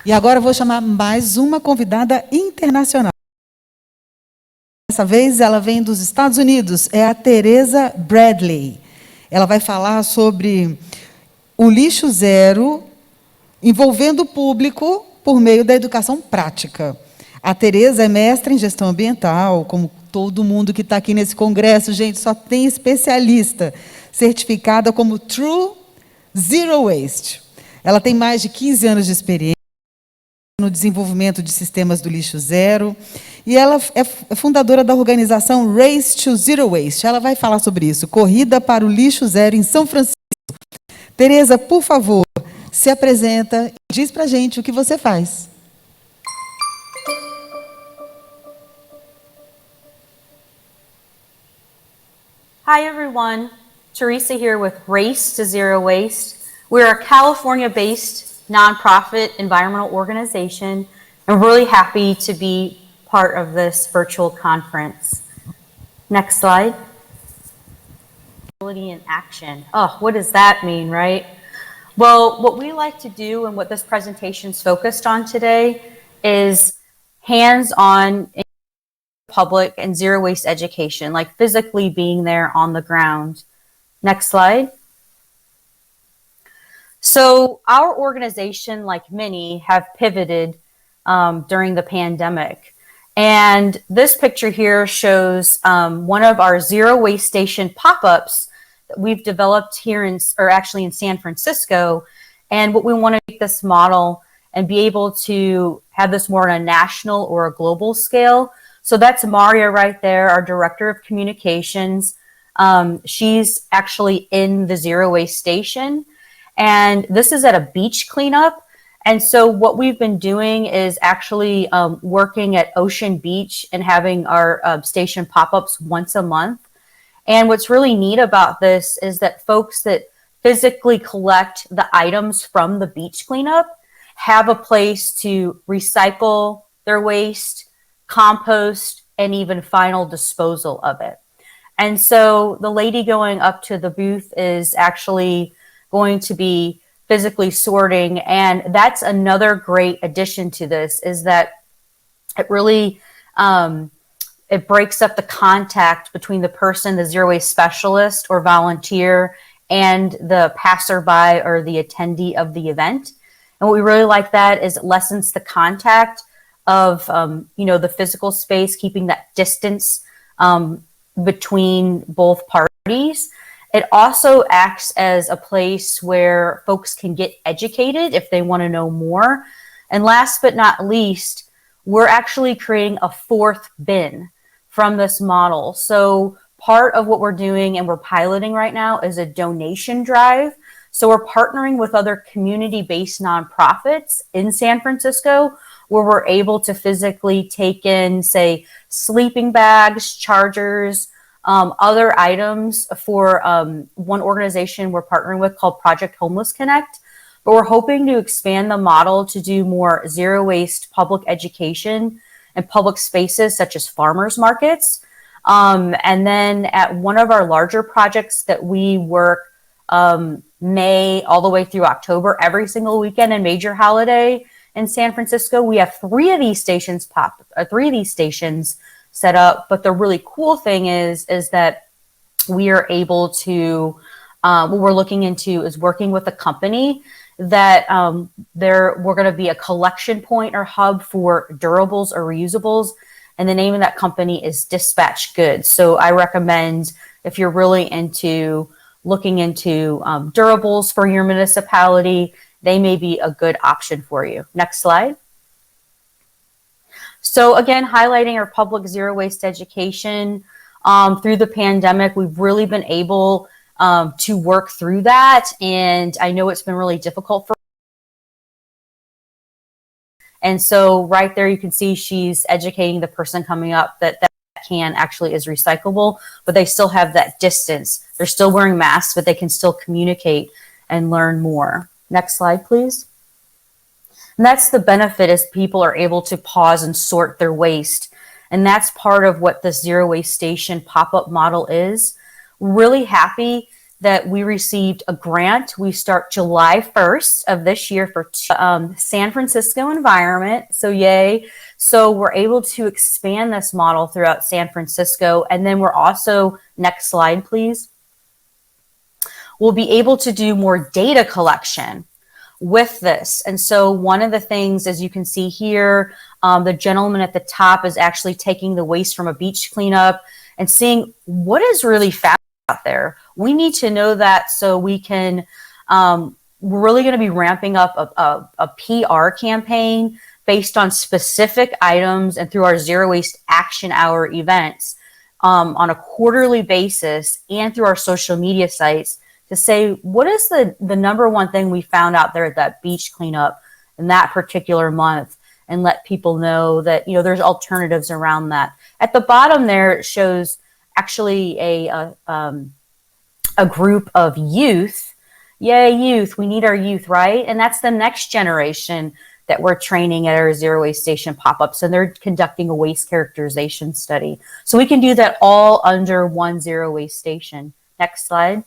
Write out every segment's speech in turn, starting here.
E agora eu vou chamar mais uma convidada internacional. Dessa vez ela vem dos Estados Unidos, é a Teresa Bradley. Ela vai falar sobre o lixo zero, envolvendo o público por meio da educação prática. A Teresa é mestra em gestão ambiental, como todo mundo que está aqui nesse congresso, gente, só tem especialista, certificada como True Zero Waste. Ela tem mais de 15 anos de experiência no desenvolvimento de sistemas do lixo zero, e ela é fundadora da organização Race to Zero Waste. Ela vai falar sobre isso, Corrida para o Lixo Zero em São Francisco. Teresa, por favor, se apresenta e diz para a gente o que você faz. Hi everyone, Teresa here with Race to Zero Waste. We're a California-based nonprofit environmental organization, and we're really happy to be part of this virtual conference. Next slide. In action. Oh, what does that mean, right? Well, what we like to do and what this presentation is focused on today is hands-on public and zero waste education, like physically being there on the ground. Next slide. So our organization, like many, have pivoted during the pandemic. And this picture here shows one of our zero waste station pop-ups that we've developed here in San Francisco. And what we want to make this model and be able to have this more on a national or a global scale. So that's Maria right there, our director of communications. She's actually in the zero waste station. And this is at a beach cleanup. And so what we've been doing is actually working at Ocean Beach and having our station pop-ups once a month. And what's really neat about this is that folks that physically collect the items from the beach cleanup have a place to recycle their waste, compost, and even final disposal of it. And so the lady going up to the booth is actually going to be physically sorting. And that's another great addition to this, is that it really, it breaks up the contact between the person, the zero waste specialist or volunteer, and the passerby or the attendee of the event. And what we really like that is it lessens the contact of, the physical space, keeping that distance between both parties. It also acts as a place where folks can get educated if they want to know more. And last but not least, we're actually creating a fourth bin from this model. So part of what we're doing and we're piloting right now is a donation drive. So we're partnering with other community-based nonprofits in San Francisco where we're able to physically take in, say, sleeping bags, chargers, other items for one organization we're partnering with called Project Homeless Connect. But we're hoping to expand the model to do more zero waste public education and public spaces such as farmers markets. And then at one of our larger projects that we work May all the way through October, every single weekend and major holiday in San Francisco, we have three of these stations set up. But the really cool thing is that we are able to, what we're looking into is working with a company that we're going to be a collection point or hub for durables or reusables. And the name of that company is Dispatch Goods. So I recommend if you're really into looking into durables for your municipality, they may be a good option for you. Next slide. So again, highlighting our public zero waste education through the pandemic, we've really been able to work through that. And I know it's been really difficult for. And so right there, you can see she's educating the person coming up that can actually is recyclable, but they still have that distance. They're still wearing masks, but they can still communicate and learn more. Next slide, please. And that's the benefit, is people are able to pause and sort their waste. And that's part of what the zero waste station pop-up model is. Really happy that we received a grant. We start July 1st of this year for San Francisco environment. So yay. So we're able to expand this model throughout San Francisco. And then we're also, next slide, please. We'll be able to do more data collection with this. And so one of the things, as you can see here, the gentleman at the top is actually taking the waste from a beach cleanup and seeing what is really found out there. We need to know that so we can, we're really going to be ramping up a PR campaign based on specific items and through our Zero Waste Action Hour events on a quarterly basis and through our social media sites to say, what is the number one thing we found out there at that beach cleanup in that particular month, and let people know that, you know, there's alternatives around that. At the bottom there, it shows actually a group of youth. Yay, youth. We need our youth, right? And that's the next generation that we're training at our Zero Waste Station pop-ups, and they're conducting a waste characterization study. So we can do that all under one Zero Waste Station. Next slide.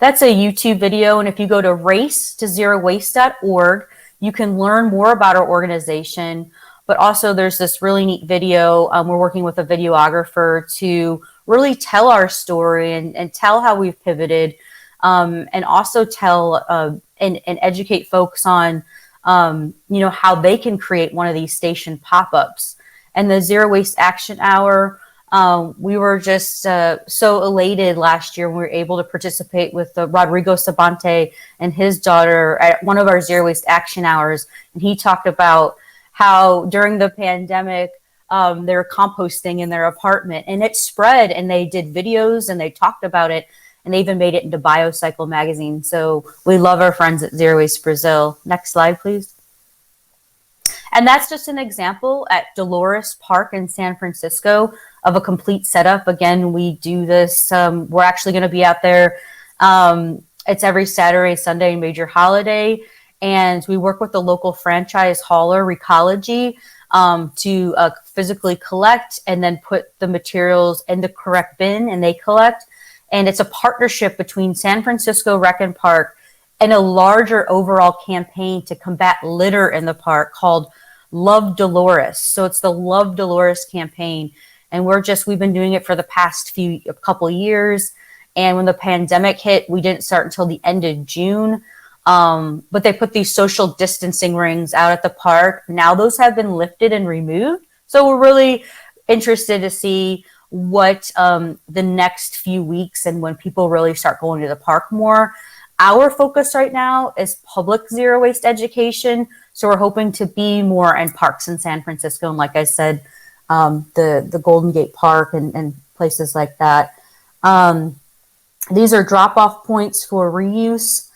That's a YouTube video, and if you go to racetozerowaste.org, you can learn more about our organization, but also there's this really neat video. We're working with a videographer to really tell our story and tell how we've pivoted, and also tell and educate folks on, you know, how they can create one of these station pop-ups. And the Zero Waste Action Hour, we were just so elated last year when we were able to participate with Rodrigo Sabante and his daughter at one of our Zero Waste Action Hours. And he talked about how during the pandemic, they were composting in their apartment, and it spread, and they did videos and they talked about it, and they even made it into Biocycle magazine. So we love our friends at Zero Waste Brazil. Next slide, please. And that's just an example at Dolores Park in San Francisco of a complete setup. Again, we do this. We're actually going to be out there. It's every Saturday, Sunday, and major holiday. And we work with the local franchise hauler, Recology, to physically collect and then put the materials in the correct bin, and they collect. And it's a partnership between San Francisco Rec and Park and a larger overall campaign to combat litter in the park called Love Dolores. So it's the Love Dolores campaign. And we've been doing it for the past couple of years. And when the pandemic hit, we didn't start until the end of June. But they put these social distancing rings out at the park. Now those have been lifted and removed. So we're really interested to see what the next few weeks and when people really start going to the park more. Our focus right now is public zero waste education. So we're hoping to be more in parks in San Francisco. And like I said, the Golden Gate Park and places like that. These are drop-off points for reuse.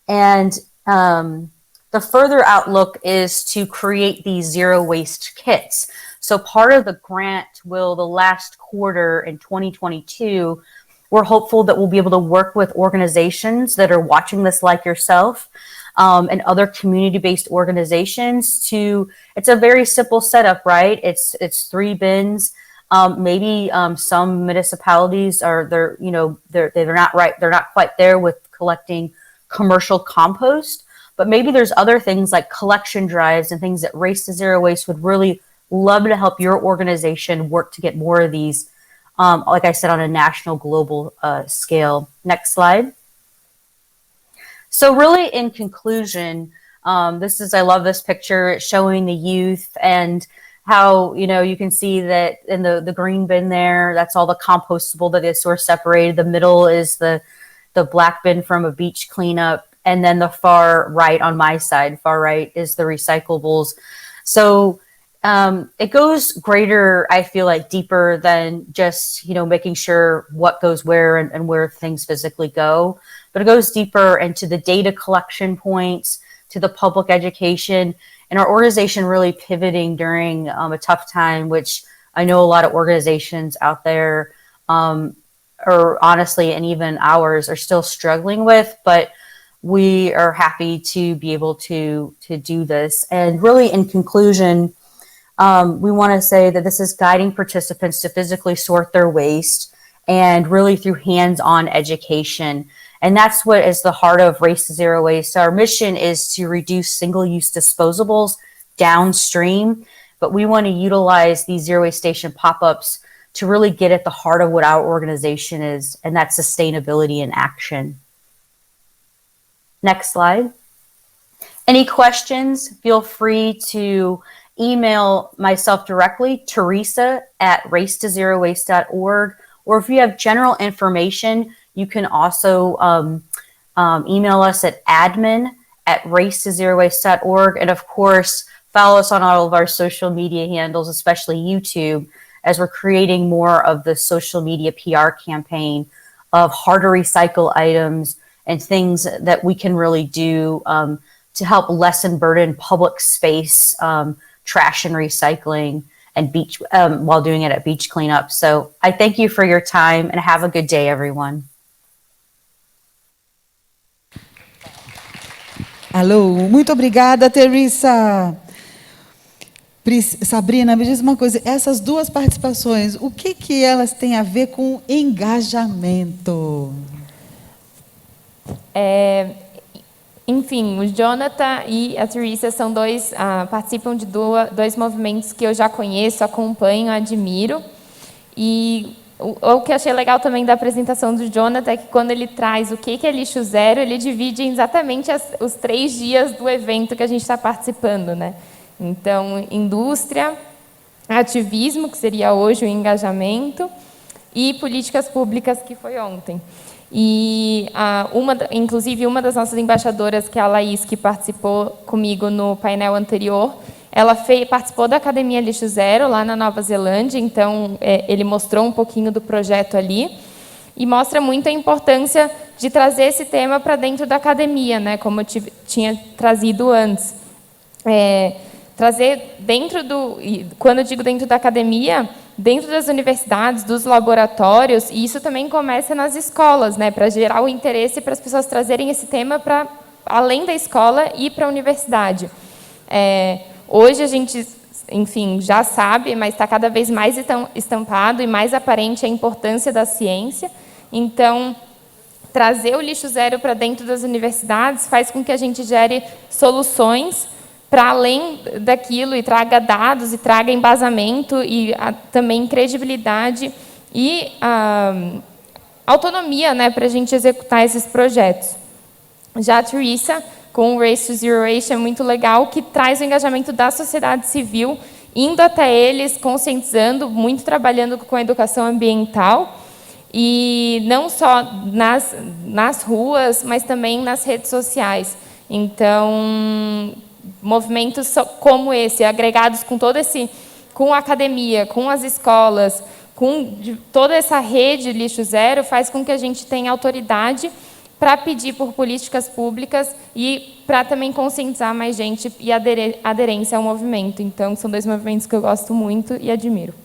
And the further outlook is to create these zero waste kits. So part of the grant the last quarter in 2022, we're hopeful that we'll be able to work with organizations that are watching this like yourself, and other community-based organizations it's a very simple setup, right? It's 3 bins. Maybe some municipalities they're not quite there with collecting commercial compost, but maybe there's other things like collection drives and things that Race to Zero Waste would really love to help your organization work to get more of these, like I said, on a national, global scale. Next slide. So really in conclusion, I love this picture. It's showing the youth and how, you can see that in the green bin there, that's all the compostable that is sort of separated. The middle is the black bin from a beach cleanup. And then the far right on my side, far right is the recyclables. So it goes greater, I feel like, deeper than just, making sure what goes where and where things physically go. But it goes deeper into the data collection points, to the public education, and our organization really pivoting during a tough time, which I know a lot of organizations out there, or honestly, and even ours, are still struggling with. But we are happy to be able to do this. And really, in conclusion, we want to say that this is guiding participants to physically sort their waste and really through hands-on education. And that's what is the heart of Race to Zero Waste. Our mission is to reduce single-use disposables downstream, but we want to utilize these zero waste station pop-ups to really get at the heart of what our organization is, and that's sustainability in action. Next slide. Any questions, feel free to email myself directly, Teresa at racetozerowaste.org, or if you have general information, you can also email us at admin@racetozerowaste.org, and of course, follow us on all of our social media handles, especially YouTube, as we're creating more of the social media PR campaign of hard to recycle items and things that we can really do to help lessen burden public space, trash and recycling, and beach while doing it at beach cleanup. So I thank you for your time and have a good day, everyone. Alô, muito obrigada, Teresa. Sabrina, me diz uma coisa, essas duas participações, o que elas têm a ver com engajamento? Enfim, o Jonathan e a Teresa são participam de dois movimentos que eu já conheço, acompanho, admiro. E o que eu achei legal também da apresentação do Jonathan é que quando ele traz o que é lixo zero, ele divide em exatamente os 3 dias do evento que a gente está participando, né? Então, indústria, ativismo, que seria hoje o engajamento, e políticas públicas, que foi ontem. E inclusive uma das nossas embaixadoras, que é a Laís, que participou comigo no painel anterior, ela participou da Academia Lixo Zero, lá na Nova Zelândia, então ele mostrou um pouquinho do projeto ali, e mostra muito a importância de trazer esse tema para dentro da academia, né, como eu tinha trazido antes. Trazer quando eu digo dentro da academia, dentro das universidades, dos laboratórios, e isso também começa nas escolas, né, para gerar o interesse para as pessoas trazerem esse tema para além da escola e para a universidade. Hoje a gente, enfim, já sabe, mas está cada vez mais estampado e mais aparente a importância da ciência. Então, trazer o lixo zero para dentro das universidades faz com que a gente gere soluções para além daquilo e traga dados e traga embasamento e também credibilidade e autonomia, né, para a gente executar esses projetos. Já a Teresa, com o Race to Zero Waste, é muito legal, que traz o engajamento da sociedade civil, indo até eles, conscientizando, muito trabalhando com a educação ambiental, e não só nas ruas, mas também nas redes sociais. Então, movimentos como esse, agregados com com a academia, com as escolas, com toda essa rede Lixo Zero, faz com que a gente tenha autoridade para pedir por políticas públicas e para também conscientizar mais gente e aderência ao movimento. Então, são 2 movimentos que eu gosto muito e admiro.